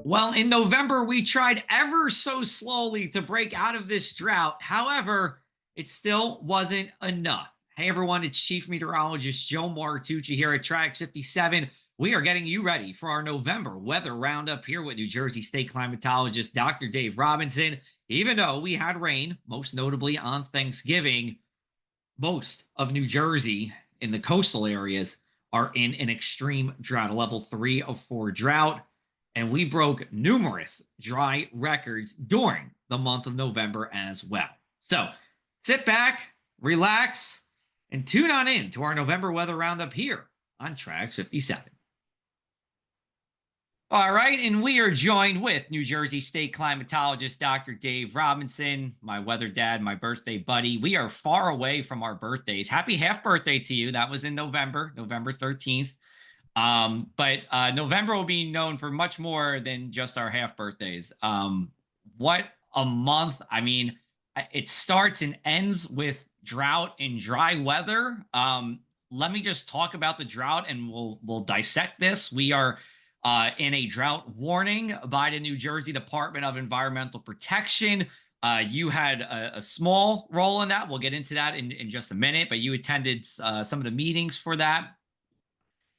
Well, in November, we tried ever so slowly to break out of this drought. However, it still wasn't enough. Hey, everyone, it's Chief Meteorologist Joe Martucci here at Track 57. We are getting you ready for our November weather roundup here with New Jersey State climatologist Dr. Dave Robinson. Even though we had rain, most notably on Thanksgiving, most of New Jersey in the coastal areas are in an extreme drought, a level 3 of 4 drought. And we broke numerous dry records during the month of November as well. So sit back, relax, and tune on in to our November weather roundup here on Track 57. All right, and we are joined with New Jersey State climatologist Dr. Dave Robinson, my weather dad, my birthday buddy. We are far away from our birthdays. Happy half birthday to you. That was in November, November 13th. But November will be known for much more than just our half birthdays. What a month. I mean, it starts and ends with drought and dry weather. Let me just talk about the drought and we'll dissect this. We are in a drought warning by the New Jersey Department of Environmental Protection. You had a small role in that. We'll get into that in just a minute, but you attended some of the meetings for that.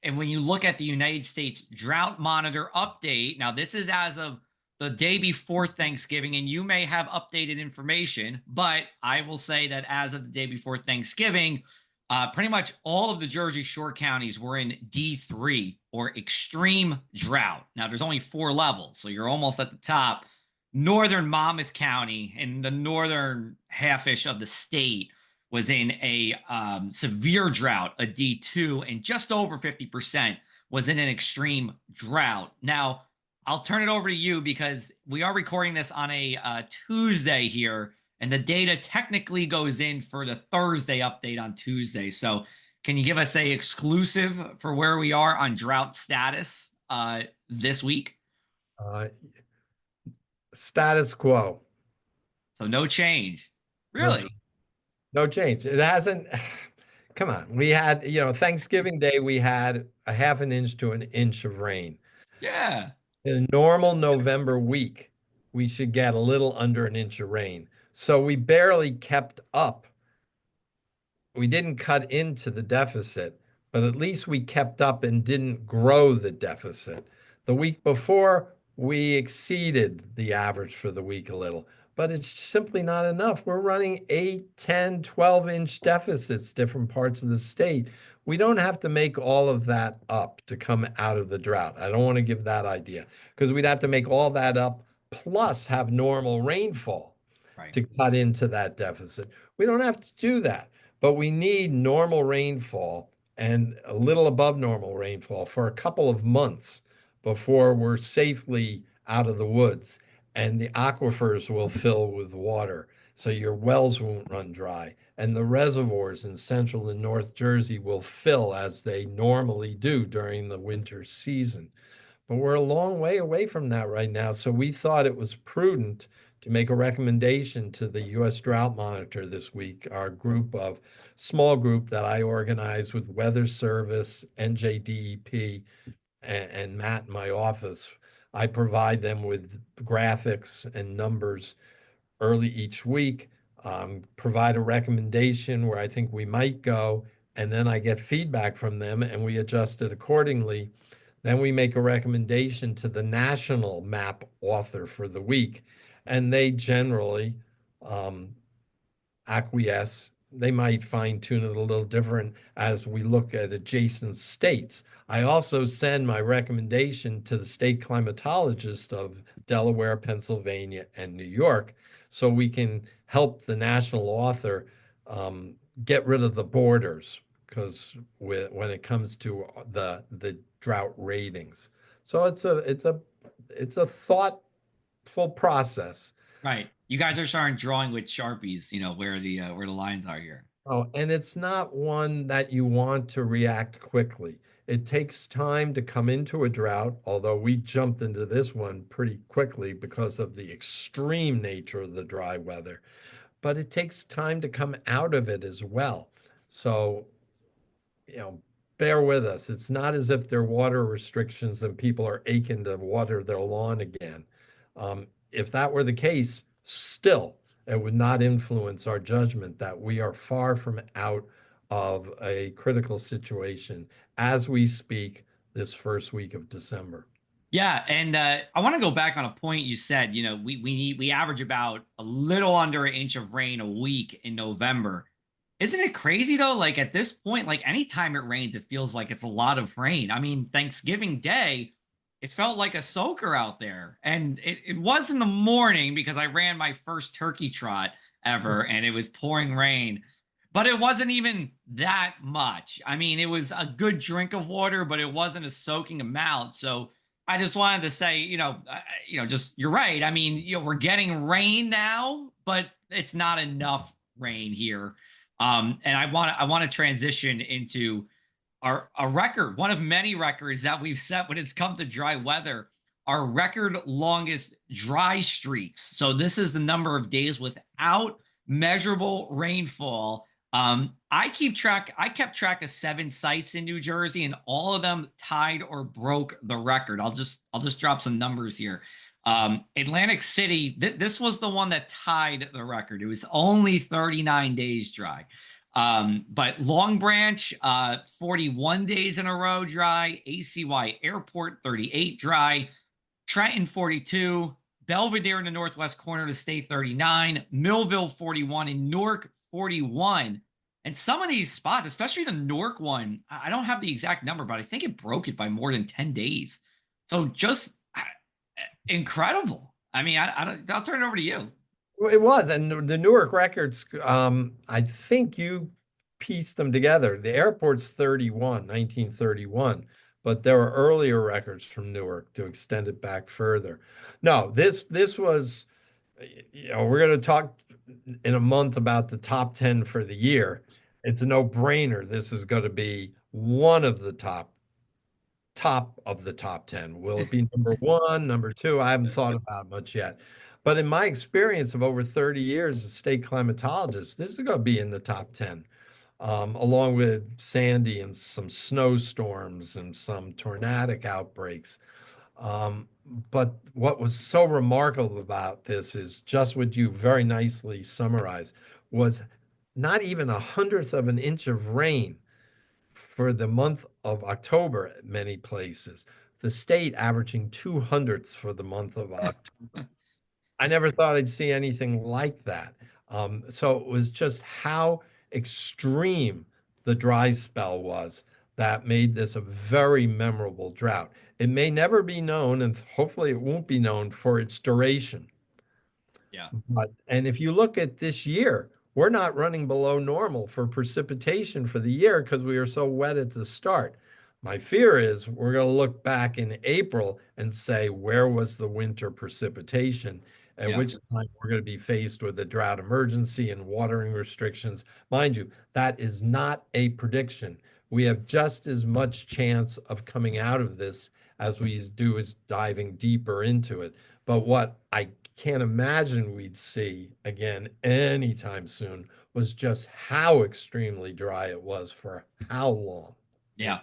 And when you look at the United States Drought Monitor update, now this is as of the day before Thanksgiving, and you may have updated information, but I will say that as of the day before Thanksgiving, pretty much all of the Jersey Shore counties were in D3 or extreme drought. Now, there's only 4 levels, so you're almost at the top. Northern Monmouth County in the northern half-ish of the state was in a severe drought, a D2, and just over 50% was in an extreme drought. Now, I'll turn it over to you because we are recording this on a Tuesday here, and the data technically goes in for the Thursday update on Tuesday. So can you give us a exclusive for where we are on drought status this week? Uh, Status quo. So no change. No, Really? no change. It hasn't. Come on. We had, Thanksgiving Day, we had a half an inch to an inch of rain. Yeah. In a normal November week, we should get a little under an inch of rain. So we barely kept up. We didn't cut into the deficit, but at least we kept up and didn't grow the deficit. The week before, we exceeded the average for the week a little, but it's simply not enough. We're running 8, 10, 12-inch deficits, different parts of the state. We don't have to make all of that up to come out of the drought. I don't want to give that idea because we'd have to make all that up plus have normal rainfall Right. to cut into that deficit. We don't have to do that, but we need normal rainfall and a little above normal rainfall for a couple of months before we're safely out of the woods and the aquifers will fill with water. So your wells won't run dry and the reservoirs in central and North Jersey will fill as they normally do during the winter season. But we're a long way away from that right now. So we thought it was prudent to make a recommendation to the U.S. Drought Monitor this week, our small group that I organize with Weather Service, NJDEP, and Matt in my office. I provide them with graphics and numbers early each week, provide a recommendation where I think we might go, and then I get feedback from them and we adjust it accordingly. Then we make a recommendation to the national map author for the week, and they generally um, acquiesce. They might fine tune it a little different as we look at adjacent states. I also send my recommendation to the state climatologist of Delaware, Pennsylvania, and New York so we can help the national author get rid of the borders because when it comes to the drought ratings. So it's a thoughtful process. Right. You guys are starting drawing with Sharpies, where the lines are here. Oh, and it's not one that you want to react quickly. It takes time to come into a drought, although we jumped into this one pretty quickly because of the extreme nature of the dry weather. But it takes time to come out of it as well. So, you know, bear with us. It's not as if there are water restrictions and people are aching to water their lawn again. If that were the case, still, it would not influence our judgment that we are far from out of a critical situation as we speak this first week of December. Yeah, and I want to go back on a point you said. We average about a little under an inch of rain a week in November. Isn't it crazy though? Like at this point, like anytime it rains, it feels like it's a lot of rain. I mean, Thanksgiving Day, it felt like a soaker out there, and it was in the morning because I ran my first turkey trot ever, and it was pouring rain. But it wasn't even that much. I mean, it was a good drink of water, but it wasn't a soaking amount. So I just wanted to say, just you're right. I mean, we're getting rain now, but it's not enough rain here. And I want to transition into our a record, one of many records that we've set when it's come to dry weather. Our record longest dry streaks. So this is the number of days without measurable rainfall. I kept track of 7 sites in New Jersey, and all of them tied or broke the record. I'll just drop some numbers here. Atlantic City, this was the one that tied the record. It was only 39 days dry. But Long Branch, 41 days in a row dry. ACY Airport, 38 dry. Trenton, 42. Belvedere in the northwest corner of the state, 39. Millville, 41. And Newark, 41. And some of these spots, especially the Newark one, I don't have the exact number, but I think it broke it by more than 10 days. So just incredible. I mean, I'll turn it over to you. Well, it was, and the Newark records, I think you pieced them together. The airport's 1931, but there are earlier records from Newark to extend it back further. No, this was, we're going to talk in a month about the top 10 for the year. It's a no-brainer. This is going to be one of the top of the top 10. Will it be number one, number two? I haven't thought about much yet. But in my experience of over 30 years as state climatologist, this is going to be in the top 10, along with Sandy and some snowstorms and some tornadic outbreaks. Um, but what was so remarkable about this is just what you very nicely summarized was not even 1/100th of an inch of rain for the month of October at many places. The state averaging 2/100ths for the month of October. I never thought I'd see anything like that. So it was just how extreme the dry spell was that made this a very memorable drought. It may never be known, and hopefully it won't be known for its duration. Yeah. And if you look at this year, we're not running below normal for precipitation for the year because we are so wet at the start. My fear is we're going to look back in April and say, where was the winter precipitation? At Yeah. which time we're going to be faced with a drought emergency and watering restrictions. Mind you, that is not a prediction. We have just as much chance of coming out of this as we do as diving deeper into it. But what I can't imagine we'd see again anytime soon was just how extremely dry it was for how long Yeah.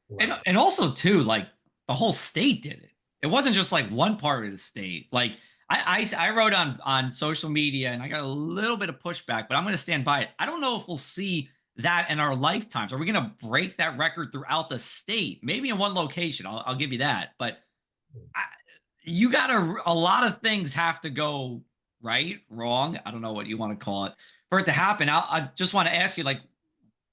it went. And also too, like the whole state did it. It wasn't just like one part of the state. Like I wrote on social media and I got a little bit of pushback, but I'm going to stand by it. I don't know if we'll see that in our lifetimes. Are we going to break that record throughout the state? Maybe in one location. I'll give you that. But I, you got a lot of things have to go right, wrong. I don't know what you want to call it for it to happen. I just want to ask you, like,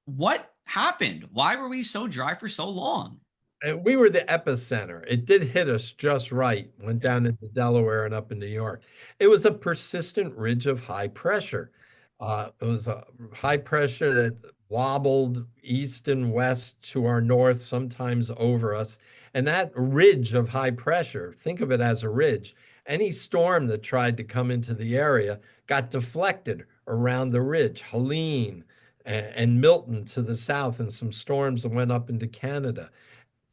what happened? Why were we so dry for so long? And we were the epicenter. It did hit us just right, went Yeah. down into Delaware and up in New York. It was a persistent ridge of high pressure. It was a high pressure that wobbled east and west to our north, sometimes over us. And that ridge of high pressure, think of it as a ridge. Any storm that tried to come into the area got deflected around the ridge. Helene and Milton to the south, and some storms that went up into Canada.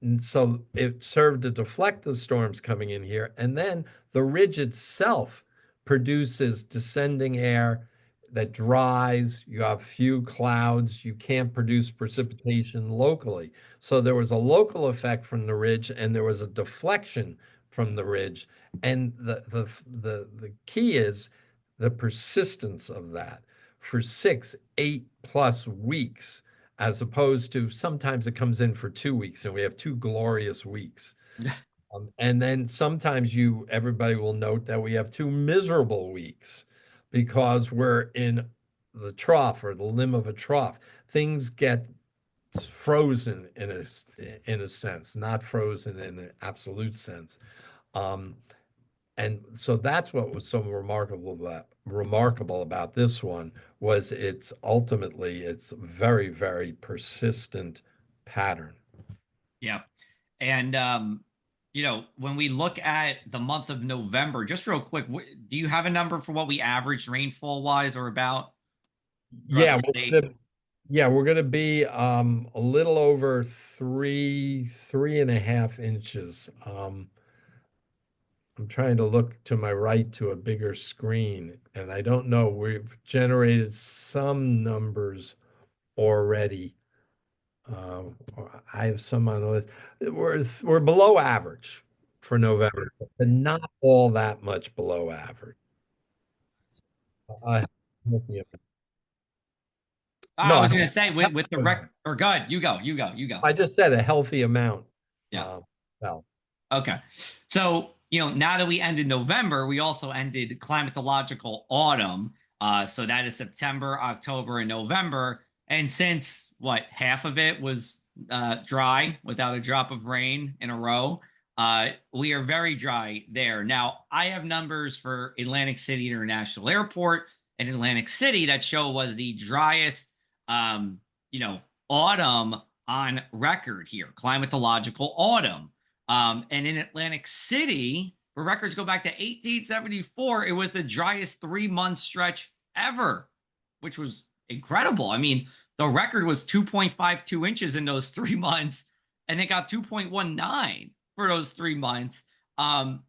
And so it served to deflect the storms coming in here. And then the ridge itself produces descending air that dries, you have few clouds, you can't produce precipitation locally. So there was a local effect from the ridge and there was a deflection from the ridge. And the key is the persistence of that for 6, 8+ weeks, as opposed to sometimes it comes in for 2 weeks and we have 2 glorious weeks. And then sometimes everybody will note that we have 2 miserable weeks because we're in the trough or the limb of a trough. Things get frozen in a sense, not frozen in an absolute sense. Um, and so that's what was so remarkable about this one was it's very, very persistent pattern. Yeah. And when we look at the month of November, just real quick, do you have a number for what we averaged rainfall wise or about throughout the Yeah, state? we're gonna be a little over 3.5 inches. I'm trying to look to my right to a bigger screen, and I don't know. We've generated some numbers already. Uh, I have some on the list. We're below average for November, but not all that much below average. Uh, I no, was going to say with the rec or good, you go. I just said a healthy amount. Yeah. Uh, well, Okay. So, now that we ended November, we also ended climatological autumn. So that is September, October, and November. And since half of it was dry without a drop of rain in a row, we are very dry there. Now, I have numbers for Atlantic City International Airport and Atlantic City that show was the driest, um, you know, autumn on record here, climatological autumn. And in Atlantic City, where records go back to 1874, it was the driest 3 month stretch ever, which was incredible. I mean, the record was 2.52 inches in those 3 months, and it got 2.19 for those 3 months. Um,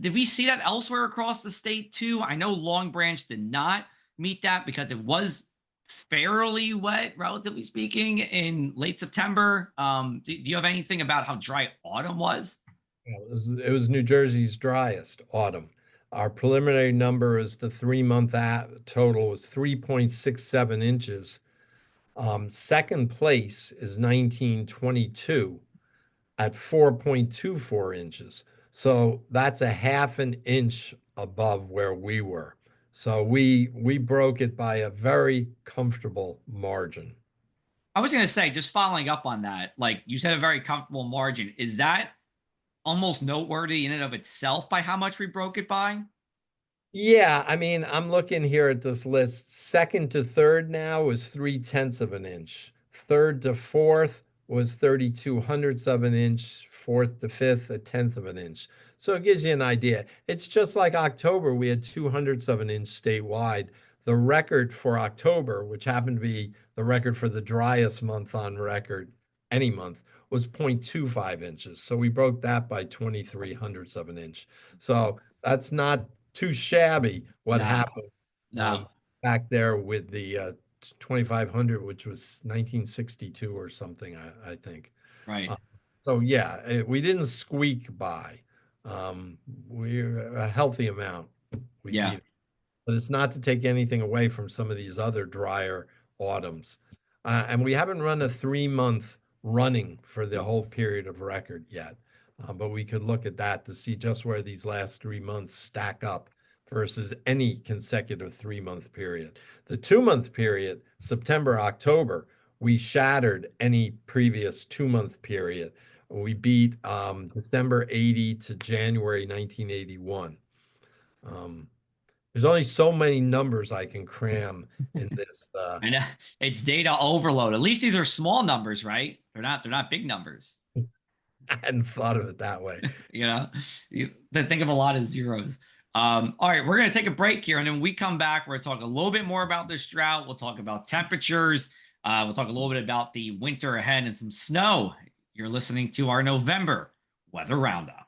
did we see that elsewhere across the state too? I know Long Branch did not meet that because it was fairly wet, relatively speaking, in late September. Do you have anything about how dry autumn was? it was New Jersey's driest autumn. Our preliminary number is the 3 month total was 3.67 inches. Second place is 1922 at 4.24 inches. So that's a half an inch above where we were. So we broke it by a very comfortable margin. I was going to say, just following up on that, like you said, a very comfortable margin. Is that almost noteworthy in and of itself by how much we broke it by? Yeah, I mean, I'm looking here at this list. Second to third now is 3/10 of an inch. Third to fourth was 32 hundredths of an inch. Fourth to fifth, a tenth of an inch. So it gives you an idea. It's just like October, we had 200ths of an inch statewide. The record for October, which happened to be the record for the driest month on record, any month, was 0.25 inches. So we broke that by 23 hundredths of an inch. So that's not too shabby what No, happened no, um, back there with the 2500, which was 1962 or something, I think. right. Uh, so yeah, we didn't squeak by. We're a healthy amount. We Yeah. beat it. But it's not to take anything away from some of these other drier autumns. And we haven't run a 3 month running for the whole period of record yet. But we could look at that to see just where these last 3 months stack up versus any consecutive 3 month period. The 2 month period, September, October, we shattered any previous 2 month period. We beat December 80 to January 1981. Um, there's only so many numbers I can cram in this. And it's data overload. At least these are small numbers, right? They're not big numbers. I hadn't thought of it that way. You know, they think of a lot of zeros. All right, we're going to take a break here, and then when we come back, we're going to talk a little bit more about this drought. We'll talk about temperatures. We'll talk a little bit about the winter ahead and some snow. You're listening to our November Weather Roundup.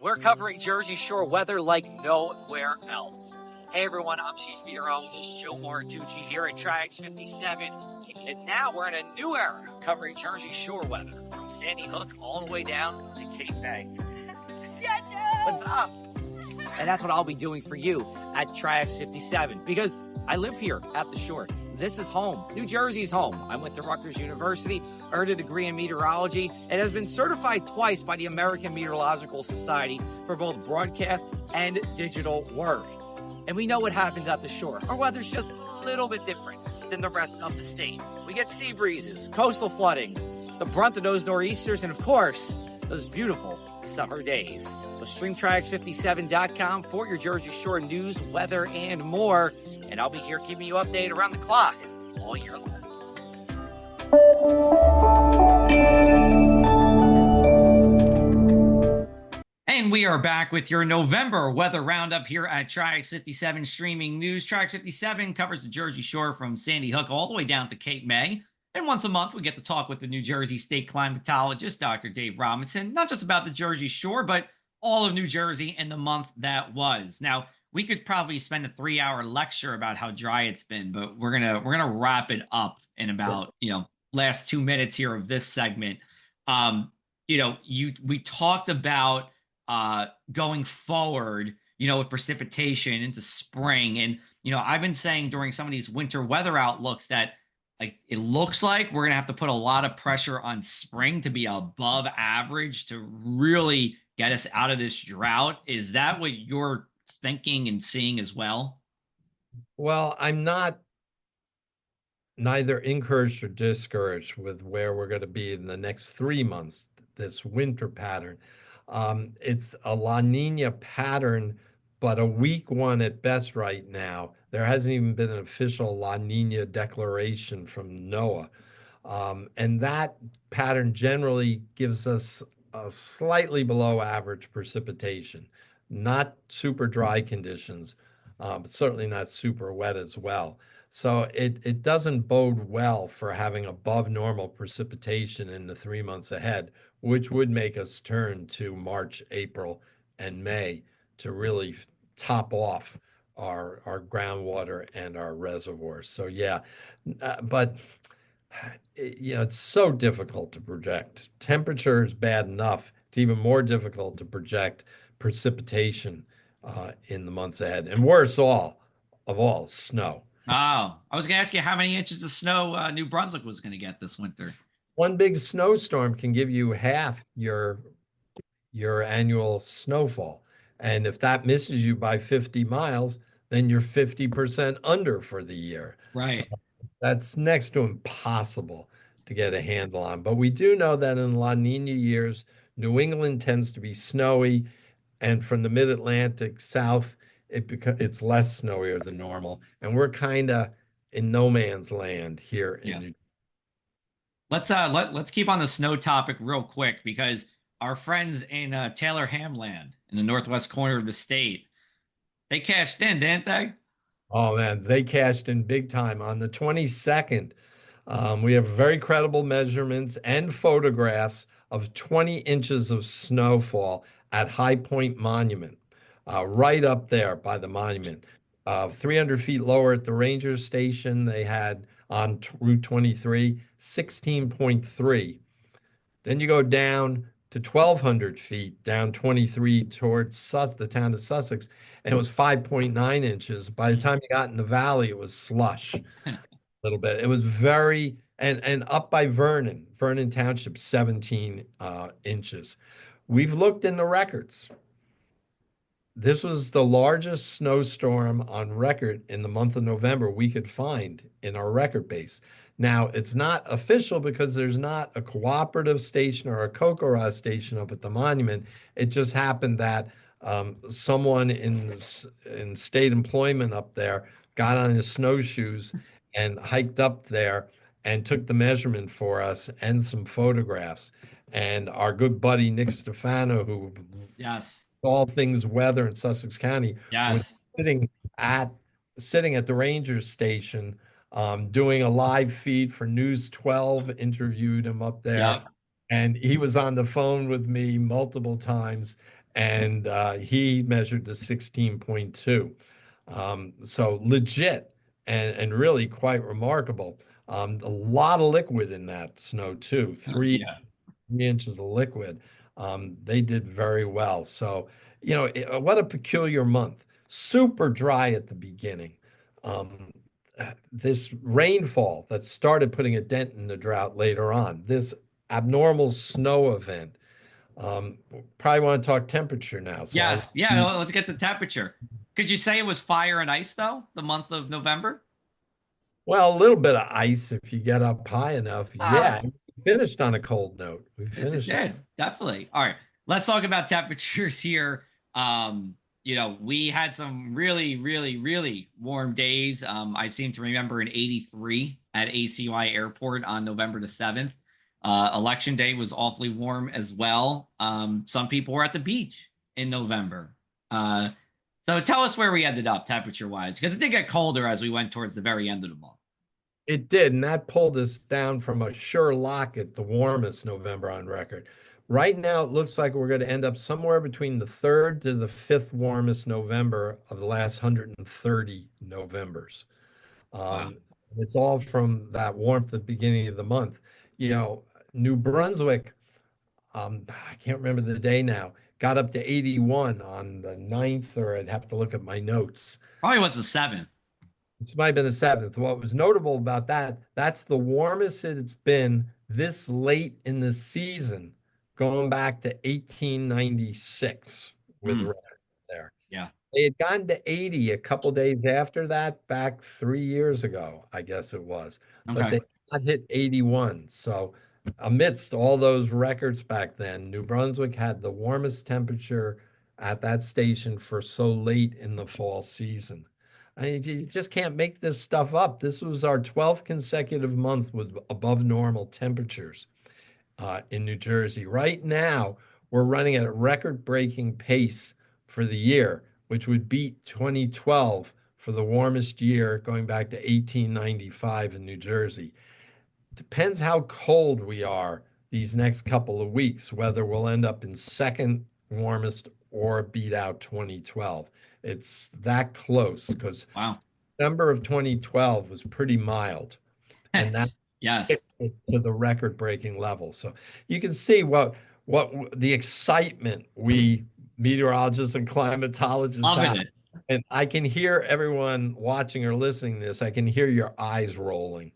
We're covering Jersey Shore weather like nowhere else. Hey everyone, I'm Chief Meteorologist Joe Martucci here at Triax 57, and now we're in a new era covering Jersey Shore weather from Sandy Hook all the way down to Cape May. Yeah, Joe! What's up? And that's what I'll be doing for you at Triax 57 because I live here at the shore. This is home. New Jersey's home. I went to Rutgers University, earned a degree in meteorology, and has been certified twice by the American Meteorological Society for both broadcast and digital work. And we know what happens at the shore. Our weather's just a little bit different than the rest of the state. We get sea breezes, coastal flooding, the brunt of those nor'easters, and of course, those beautiful summer days. So stream triax57.com for your Jersey Shore news, weather, and more. And I'll be here keeping you updated around the clock all year long. And we are back with your November weather roundup here at Triax 57 streaming news. Triax 57 covers the Jersey Shore from Sandy Hook all the way down to Cape May. And once a month, we get to talk with the New Jersey state climatologist, Dr. Dave Robinson, not just about the Jersey Shore, but all of New Jersey and the month that was. Now, we could probably spend a 3-hour lecture about how dry it's been, but we're gonna wrap it up in about last 2 minutes here of this segment. We talked about going forward, with precipitation into spring. And, I've been saying during some of these winter weather outlooks that it looks like we're going to have to put a lot of pressure on spring to be above average to really get us out of this drought. Is that what you're thinking and seeing as well? Well, I'm not neither encouraged or discouraged with where we're going to be in the next 3 months, this winter pattern. It's a La Nina pattern, but a weak one at best right now. There hasn't even been an official La Nina declaration from NOAA. And that pattern generally gives us a slightly below average precipitation, not super dry conditions, but certainly not super wet as well. So it doesn't bode well for having above normal precipitation in the 3 months ahead, which would make us turn to March, April, and May to really top off our groundwater and our reservoirs. So yeah, but it's so difficult to project. Temperature is bad enough. It's even more difficult to project precipitation in the months ahead, and worse of all, snow. Oh, I was going to ask you how many inches of snow New Brunswick was going to get this winter. One big snowstorm can give you half your annual snowfall. And if that misses you by 50 miles, then you're 50% under for the year. So Right. that's next to impossible to get a handle on. But we do know that in La Nina years, New England tends to be snowy, and from the mid-Atlantic south, it's less snowier than normal. And we're kind of in no man's land here in Yeah. New. Let's keep on the snow topic real quick because our friends in Taylor Hamland in the northwest corner of the state, they cashed in, didn't they? Oh man, they cashed in big time on the 22nd. We have very credible measurements and photographs of 20 inches of snowfall at High Point Monument, right up there by the monument. 300 feet lower at the ranger station, they had on Route 23, 16.3. Then you go down to 1,200 feet, down 23 towards the town of Sussex, and it was 5.9 inches. By the time you got in the valley, it was slush a little bit. It was and up by Vernon Township, 17 inches. We've looked in the records. This was the largest snowstorm on record in the month of November we could find in our record base. Now, it's not official because there's not a cooperative station or a COCORA station up at the monument. It just happened that someone in state employment up there got on his snowshoes and hiked up there and took the measurement for us and some photographs. And our good buddy Nick Stefano, who Yes. all things weather in Sussex County, was Yes. sitting at sitting at the ranger station, doing a live feed for News 12, interviewed him up there, Yep. and he was on the phone with me multiple times, and he measured the 16.2. So legit and really quite remarkable. A lot of liquid in that snow too, Yeah. 3 inches of liquid. They did very well. So, what a peculiar month. Super dry at the beginning. Um, this rainfall that started putting a dent in the drought later on, this abnormal snow event. Probably want to talk temperature now. So I'll Yes. Yeah. read. Well, let's get to temperature. Could you say it was fire and ice though, the month of November? Well, a little bit of ice if you get up high enough. Yeah, Ah, we finished on a cold note. We it finished. did, definitely. All right. Let's talk about temperatures here. We had some really, really, really warm days. I seem to remember an 83 at ACY Airport on November the 7th. Election day was awfully warm as well. Some people were at the beach in November. Uh, so tell us where we ended up temperature wise, because it did get colder as we went towards the very end of the month. It did, and that pulled us down from a sure lock at the warmest November on record. Right now, it looks like we're going to end up somewhere between the third to the fifth warmest November of the last 130 Novembers. Wow. Um, it's all from that warmth at the beginning of the month. You know, New Brunswick, I can't remember the day now, got up to 81 on the 9th, or I'd have to look at my notes. Probably was the 7th. It might have been the 7th. What was notable about that, that's the warmest it's been this late in the season, going back to 1896 with Hmm. record there. Yeah. They had gotten to 80 a couple days after that, back 3 years ago, I guess it was, but Okay. they not hit 81. So, amidst all those records back then, New Brunswick had the warmest temperature at that station for so late in the fall season. I mean, you just can't make this stuff up. This was our 12th consecutive month with above normal temperatures in New Jersey. Right now, we're running at a record-breaking pace for the year, which would beat 2012 for the warmest year going back to 1895 in New Jersey. Depends how cold we are these next couple of weeks, whether we'll end up in second warmest or beat out 2012. It's that close because Wow. December of 2012 was pretty mild, and that Yes. kicked it to the record-breaking level. So you can see what the excitement we meteorologists and climatologists Loving have. it. And I can hear everyone watching or listening to this. I can hear your eyes rolling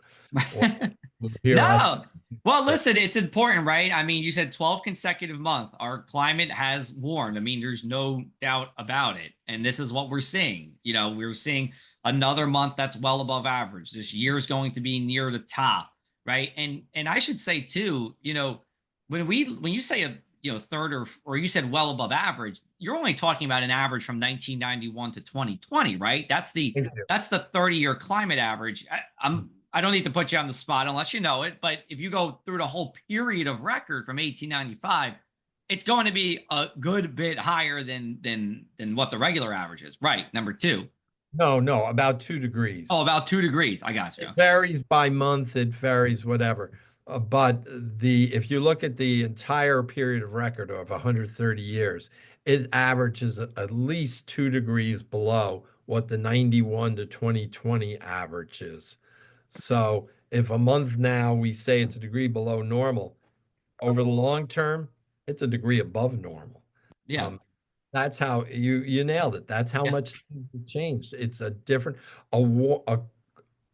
when you hear us. No. Well, listen, it's important, right? I mean, you said 12 consecutive month. Our climate has warmed. I mean, there's no doubt about it. And this is what we're seeing. We're seeing another month that's well above average. This year's going to be near the top, right? And I should say too, when you say a third or you said well above average, you're only talking about an average from 1991 to 2020, right? That's the 30-year climate average. I don't need to put you on the spot unless you know it, but if you go through the whole period of record from 1895, it's going to be a good bit higher than what the regular average is. Right. Number two. No, no, about Oh, 2 degrees. about 2 degrees. I got you. It Okay. varies by month, it varies whatever. But if you look at the entire period of record of 130 years, it averages at least 2 degrees below what the 91 to 2020 average is. So if a month now we say it's a degree below normal, over the long term, it's a degree above normal. Yeah. Um, that's how you nailed it. That's how Yeah. much things have changed. It's a different, a war,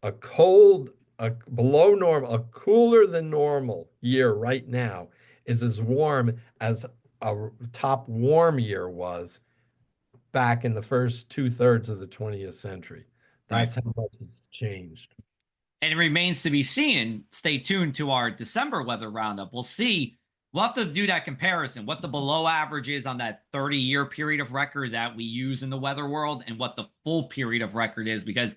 a cold, a below normal, a cooler than normal year right now is as warm as a top warm year was back in the first 2/3 of the 20th century. Right. That's how much it's changed. And it remains to be seen. Stay tuned to our December weather roundup. We'll see. We'll have to do that comparison, what the below average is on that 30-year period of record that we use in the weather world and what the full period of record is, because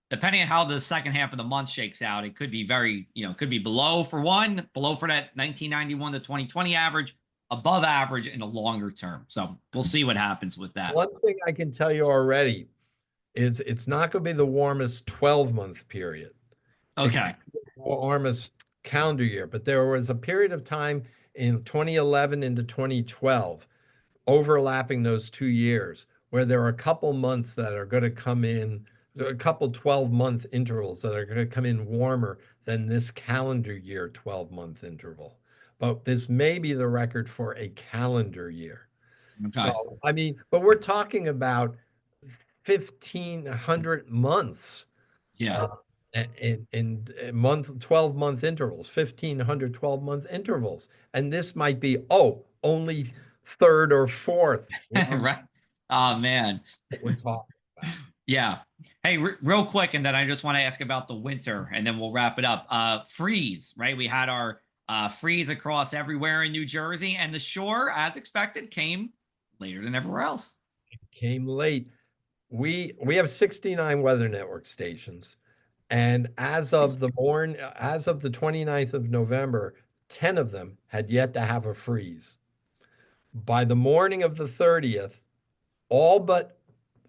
depending on how the second half of the month shakes out, it could be could be below for one, below for that 1991 to 2020 average, above average in a longer term. So we'll see what happens with that. One thing I can tell you already is it's not going to be the warmest 12-month period. It could Okay. be the warmest calendar year, but there was a period of time in 2011 into 2012 overlapping those 2 years where there are a couple months that are going to come in, a couple 12-month intervals that are going to come in warmer than this calendar year 12-month interval. But this may be the record for a calendar year. So, Okay. I mean, but we're talking about 1,500 months Yeah. uh, in month 12-month intervals, 1,500 12-month intervals. And this might be, oh, only third or fourth. Right. Oh man. What we're talking about. Yeah. Hey, real quick, and then I just want to ask about the winter, and then we'll wrap it up. Freeze, right? We had our freeze across everywhere in New Jersey, and the shore, as expected, came later than everywhere else. Came late. We have 69 weather network stations, and as of the 29th of November, 10 of them had yet to have a freeze. By the morning of the 30th, all but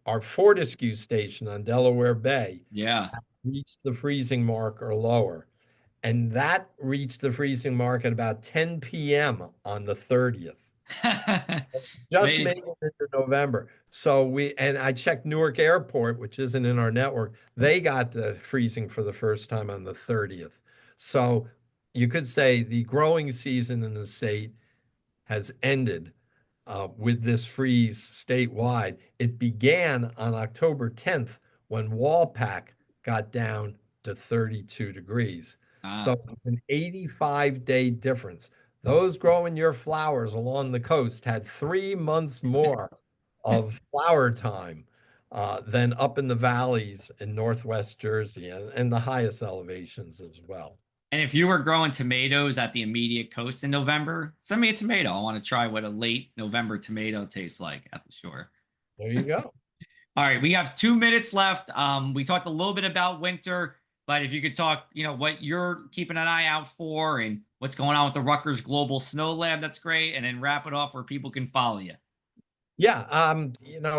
our Fortescue station on Delaware Bay Yeah. reached the freezing mark or lower. And that reached the freezing mark at about 10 p.m. on the 30th. Just Made made it into November. And I checked Newark Airport, which isn't in our network. They got the freezing for the first time on the 30th. So you could say the growing season in the state has ended with this freeze statewide. It began on October 10th when Walpack got down to 32 degrees. So Ah. it's an 85-day difference. Those growing your flowers along the coast had 3 months more of flower time than up in the valleys in Northwest Jersey and the highest elevations as well. And if you were growing tomatoes at the immediate coast in November, send me a tomato. I want to try what a late November tomato tastes like at the shore. There you go. All right, we have 2 minutes left. We talked a little bit about winter, but if you could talk, what you're keeping an eye out for and what's going on with the Rutgers Global Snow Lab, that's great. And then wrap it off where people can follow you. Yeah,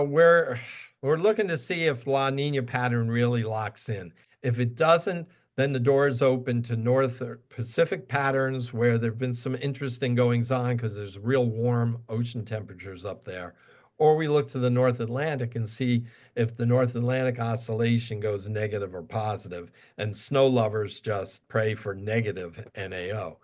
we're looking to see if La Nina pattern really locks in. If it doesn't, then the door is open to North Pacific patterns where there've been some interesting goings on because there's real warm ocean temperatures up there. Or we look to the North Atlantic and see if the North Atlantic oscillation goes negative or positive, and snow lovers just pray for negative NAO.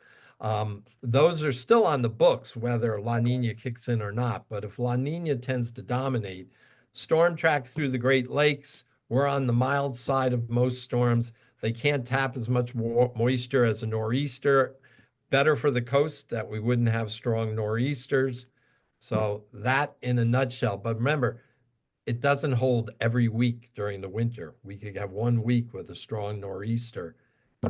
Those are still on the books, whether La Nina kicks in or not. But if La Nina tends to dominate, storm track through the Great Lakes, we're on the mild side of most storms. They can't tap as much moisture as a nor'easter. Better for the coast that we wouldn't have strong nor'easters. So that in a nutshell. But remember, it doesn't hold every week during the winter. We could have 1 week with a strong nor'easter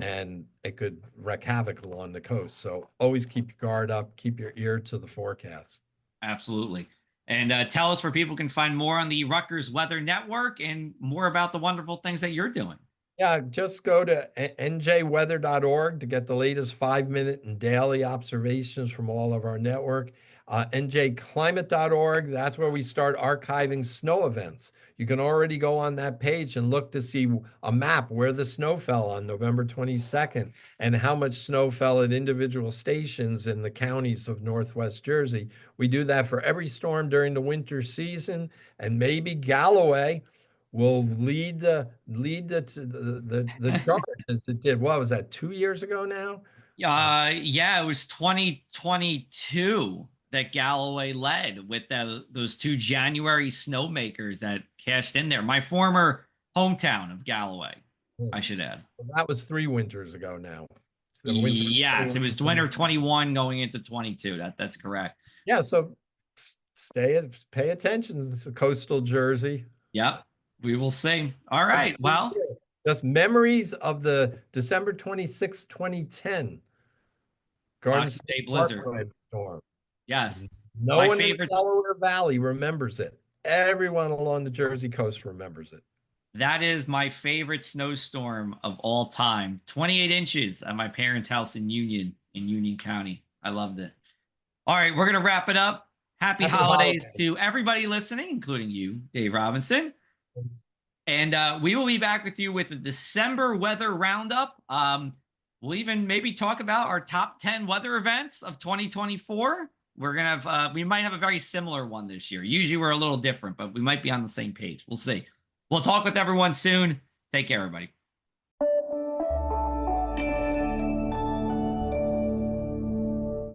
and it could wreak havoc along the coast. So always keep your guard up, keep your ear to the forecast. Absolutely. And tell us where people can find more on the Rutgers Weather Network and more about the wonderful things that you're doing. Yeah, just go to njweather.org to get the latest 5 minute and daily observations from all of our network. njclimate.org, that's where we start archiving snow events. You can already go on that page and look to see a map where the snow fell on November 22nd and how much snow fell at individual stations in the counties of Northwest Jersey. We do that for every storm during the winter season, and maybe Galloway will lead the charge as it did. What was that, 2 years ago now? Yeah, it was 2022 that Galloway led with those two January snowmakers that cashed in there. My former hometown of Galloway, I should add. That was 3 winters ago now. The winter of Yes, it 21, was winter 21 going into 22. That's correct. yeah, so pay attention. It's the coastal Jersey. Yep, we will see. All Have a right. great Well, year. Just memories of the December 26, 2010 Garden State State Blizzard. Parkway storm. Yes, No my one in the favorite. Delaware Valley remembers it. Everyone along the Jersey coast remembers it. That is my favorite snowstorm of all time. 28 inches at my parents' house in Union County. I loved it. All right, we're going to wrap it up. Happy Happy holidays holidays. to everybody listening, including you, Dave Robinson. And we will be back with you with the December weather roundup. We'll even maybe talk about our top 10 weather events of 2024. we're gonna have we might have a very similar one this year. Usually we're a little different, but we might be on the same page. We'll see. We'll talk with everyone soon. Take care, everybody.